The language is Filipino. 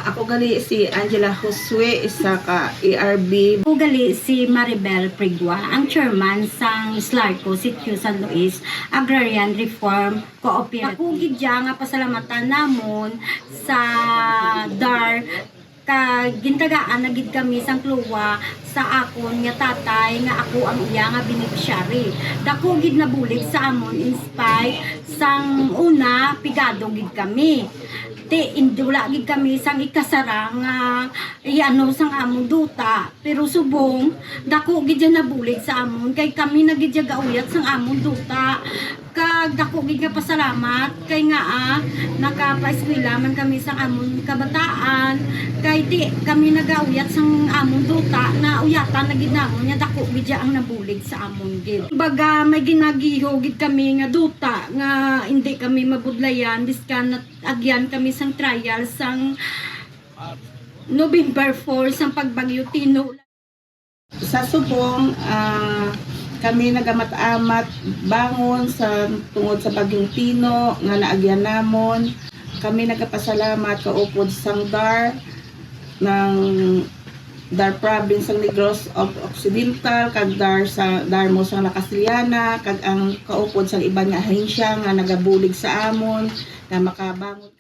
Ako gali si Angela Josue, isa ka ARB. Ako gali si Maribel Prigua, ang chairman sang SLARCO, Sitio San Luis, Agrarian Reform Cooperative. Ako gidya nga pasalamatan namon sa DAR gintagaan na gid kami sang kluwa sa akon nga tatay nga ako ang iya nga beneficiary. Dako gid nabulig sa amon in spite sang una pigado gid kami. Indula gid kami sang ikasara nga iano sang among duta, pero subong dako gid nabulig sa amon kay kami na gid gauyat sang among duta. Kag dako gid nga pasalamat kay nga nakapaeskwela man kami sang amon kabataan, kay di kami nagauyat sang amon duta na uyatan na gid namon nya dako gid ang nabulig sa amon gid. Baga may ginagiho gid kami nga duta nga hindi kami mabudlayan biskan agyan kami sang trial sang November 4 sang pagbagyo Tino. Sa subong, kami nagamat-amat bangon sa tungod sa bagyong Tino nga naagyan namon. Kami nagapasalamat kaupod sang DAR ng DAR province sang Negros Occidental, kag DAR mo sang La Castellana, kag ang kaupod sang iba nga ahensya nga nagabulig sa amon na makabangon.